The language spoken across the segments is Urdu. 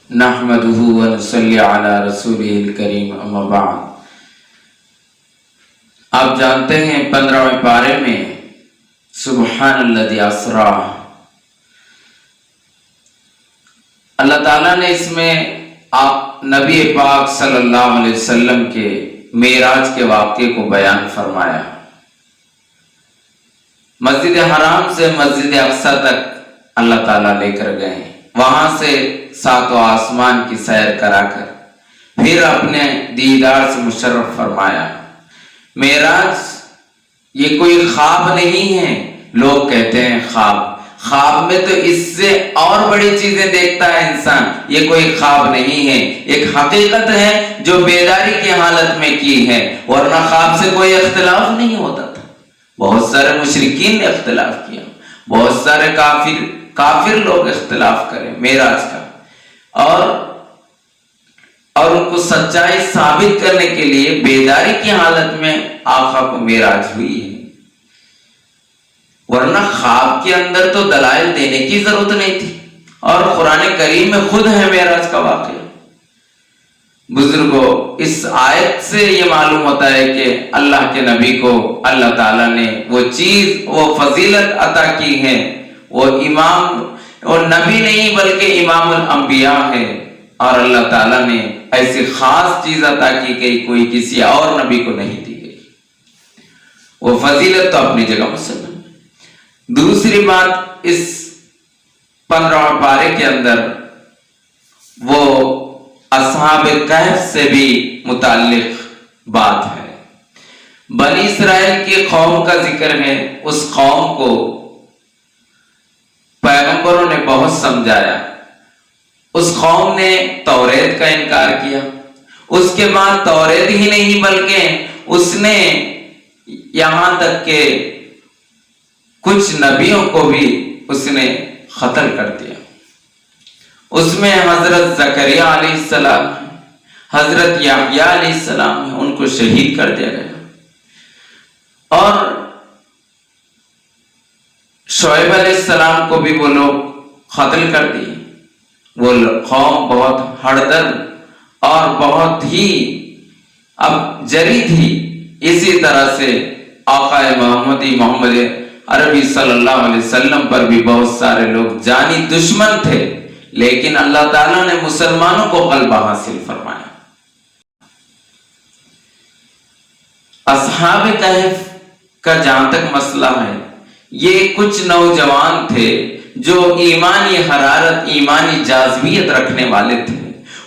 نحمده ونصلی علی رسولہ الکریم اما بعد۔ آپ جانتے ہیں 15ویں پارے میں سبحان الذی اسریٰ، اللہ تعالیٰ نے اس میں آپ نبی پاک صلی اللہ علیہ وسلم کے معراج کے واقعے کو بیان فرمایا۔ مسجد حرام سے مسجد اقصی تک اللہ تعالیٰ لے کر گئے، وہاں سے ساتوں آسمان کی سیر کرا کر پھر اپنے دیدار سے مشرف فرمایا۔ معراج یہ کوئی خواب نہیں ہے، لوگ کہتے ہیں خواب میں تو اس سے اور بڑی چیزیں دیکھتا ہے انسان، یہ کوئی خواب نہیں ہے، ایک حقیقت ہے جو بیداری کی حالت میں کی ہے، ورنہ خواب سے کوئی اختلاف نہیں ہوتا تھا۔ بہت سارے مشرکین نے اختلاف کیا، بہت سارے کافر لوگ اختلاف کریں معراج کا، اور ان کو سچائی ثابت کرنے کے لیے بیداری کی حالت میں آقا کو معراج ہوئی ہے، ورنہ خواب کے اندر تو دلائل دینے کی ضرورت نہیں تھی، اور قرآن کریم میں خود ہے معراج کا واقعہ۔ بزرگوں، اس آیت سے یہ معلوم ہوتا ہے کہ اللہ کے نبی کو اللہ تعالیٰ نے وہ چیز، وہ فضیلت عطا کی ہے، وہ امام اور نبی نہیں بلکہ امام الانبیاء ہے، اور اللہ تعالیٰ نے ایسی خاص چیز عطا کی گئی کوئی کسی اور نبی کو نہیں دی گئی، وہ فضیلت تو اپنی جگہ مسلم ہے۔ دوسری بات، اس 15ویں پارے کے اندر وہ اصحاب کہف سے بھی متعلق بات ہے۔ بنی اسرائیل کی قوم کا ذکر ہے، اس قوم کو پیغمبروں نے بہت سمجھایا، اس قوم نے توریت کا انکار کیا، اس کے بعد توریت ہی نہیں بلکہ اس نے یہاں تک کہ کچھ نبیوں کو بھی اس نے قتل کر دیا۔ اس میں حضرت زکریا علیہ السلام، حضرت یحییٰ علیہ السلام ہیں، ان کو شہید کر دیا گیا، اور شعیب علیہ السلام کو بھی وہ لوگ قتل کر دیے۔ وہ قوم بہت ہڑدل اور بہت ہی اب جری تھی۔ اسی طرح سے آقا محمد عربی صلی اللہ علیہ وسلم پر بھی بہت سارے لوگ جانی دشمن تھے، لیکن اللہ تعالیٰ نے مسلمانوں کو غلبہ حاصل فرمایا۔ اصحاب کہف کا جہاں تک مسئلہ ہے، یہ کچھ نوجوان تھے جو ایمانی حرارت، ایمانی جاذبیت رکھنے والے تھے۔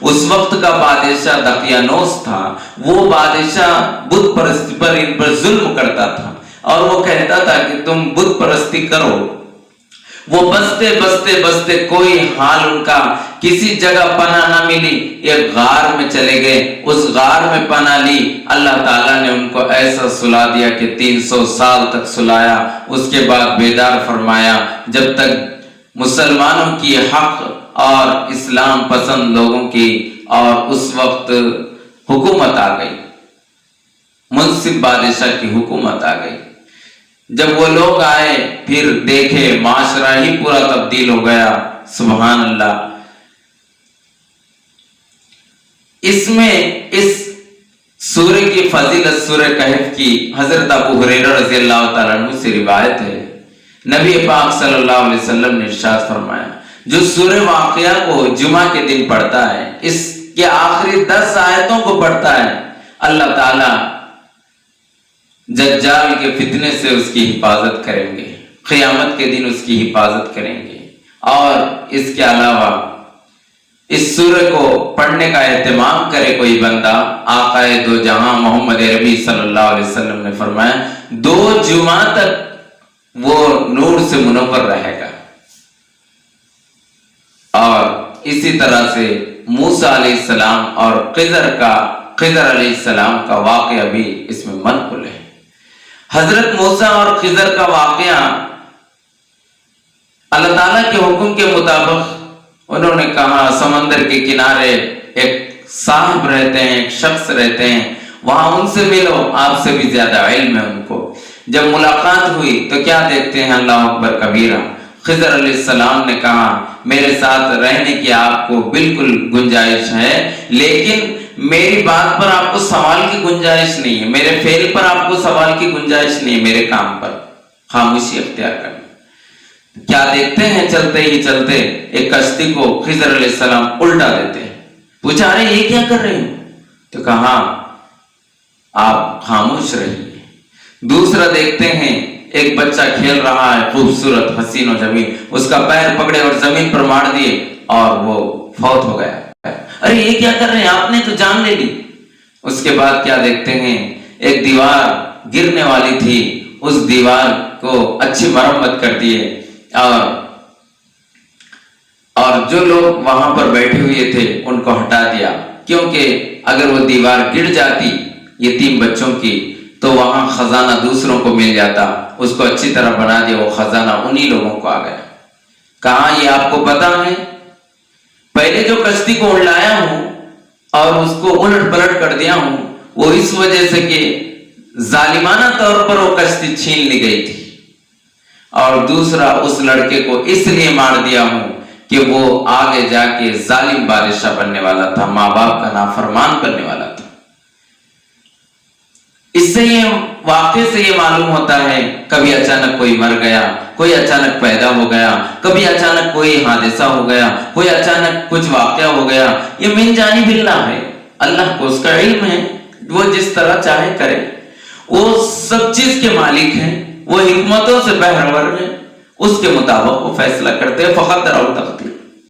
اس وقت کا بادشاہ دقیانوس تھا، وہ بادشاہ بت پرستی پر ان پر ظلم کرتا تھا، اور وہ کہتا تھا کہ تم بت پرستی کرو۔ وہ بستے کوئی حال ان کا کسی جگہ پناہ نہ ملی، ایک غار میں چلے گئے، اس غار میں پناہ لی۔ اللہ تعالیٰ نے ان کو ایسا سلا دیا کہ 300 سال تک سلایا، اس کے بعد بیدار فرمایا، جب تک مسلمانوں کی حق اور اسلام پسند لوگوں کی، اور اس وقت حکومت آ گئی، منصف بادشاہ کی حکومت آ گئی۔ جب وہ لوگ آئے پھر دیکھے معاشرہ ہی پورا تبدیل ہو گیا۔ سبحان اللہ۔ اس میں اس سورہ کی فضیلت، سورہ کہف کی، حضرت ابو ہریرہ رضی اللہ تعالیٰ عنہ سے روایت ہے، نبی پاک صلی اللہ علیہ وسلم نے ارشاد فرمایا، جو سورہ واقعہ کو جمعہ کے دن پڑھتا ہے، اس کے آخری 10 آیتوں کو پڑھتا ہے، اللہ تعالیٰ دجال کے فتنے سے اس کی حفاظت کریں گے، قیامت کے دن اس کی حفاظت کریں گے۔ اور اس کے علاوہ اس سورہ کو پڑھنے کا اہتمام کرے کوئی بندہ، آقا دو جہاں محمد عربی صلی اللہ علیہ وسلم نے فرمایا 2 جمعہ تک وہ نور سے منور رہے گا۔ اور اسی طرح سے موسیٰ علیہ السلام اور خضر علیہ السلام کا واقعہ بھی اس میں منقول ہے۔ حضرت موسیٰ اور خضر کا واقعہ، اللہ تعالیٰ کے حکم کے مطابق انہوں نے کہا سمندر کے کنارے ایک صاحب رہتے ہیں، ایک شخص رہتے ہیں، وہاں ان سے ملو، آپ سے بھی زیادہ علم ہے ان کو۔ جب ملاقات ہوئی تو کیا دیکھتے ہیں؟ اللہ اکبر کبیرہ۔ خضر علیہ السلام نے کہا میرے ساتھ رہنے کی آپ کو بالکل گنجائش ہے، لیکن میری بات پر آپ کو سوال کی گنجائش نہیں ہے، میرے فعل پر آپ کو سوال کی گنجائش نہیں ہے، میرے کام پر خاموشی اختیار کرنا۔ کیا دیکھتے ہیں چلتے ہی چلتے ایک کشتی کو خضر علیہ السلام الٹا دیتے ہیں۔ پوچھا ارے یہ کیا کر رہے ہیں؟ تو کہا آپ خاموش رہیے۔ دوسرا دیکھتے ہیں ایک بچہ کھیل رہا ہے خوبصورت حسین و جمیل، اس کا پیر پکڑے اور زمین پر مار دیے اور وہ فوت ہو گیا۔ ارے یہ کیا کر رہے ہیں؟ آپ نے تو جان لے لی۔ اس کے بعد کیا دیکھتے ہیں ایک دیوار گرنے والی تھی، اس دیوار کو اچھی مرمت کر دیے اور جو لوگ وہاں پر بیٹھے ہوئے تھے ان کو ہٹا دیا، کیونکہ اگر وہ دیوار گر جاتی یتیم بچوں کی تو وہاں خزانہ دوسروں کو مل جاتا، اس کو اچھی طرح بنا دیا، وہ خزانہ انہی لوگوں کو آ گیا۔ کہاں یہ آپ کو پتا ہے؟ پہلے جو کشتی کو اڑلایا ہوں اور اس کو الٹ پلٹ کر دیا ہوں وہ اس وجہ سے کہ ظالمانہ طور پر وہ کشتی چھین لی گئی تھی، اور دوسرا اس لڑکے کو اس لیے مار دیا ہوں کہ وہ آگے جا کے ظالم بادشاہ بننے والا تھا، ماں باپ کا نافرمان بننے والا تھا۔ اس سے یہ واقعے سے یہ معلوم ہوتا ہے کبھی اچانک کوئی مر گیا، کوئی اچانک پیدا ہو گیا، کبھی اچانک کوئی حادثہ ہو گیا، کوئی اچانک کچھ واقعہ ہو گیا، یہ من جانب اللہ ہے، اللہ کو اس کا علم ہے، وہ جس طرح چاہے کرے، وہ سب چیز کے مالک ہیں، وہ حکمتوں سے بہرور ہیں، اس کے مطابق وہ فیصلہ کرتے ہیں۔ فقط اور تقدیر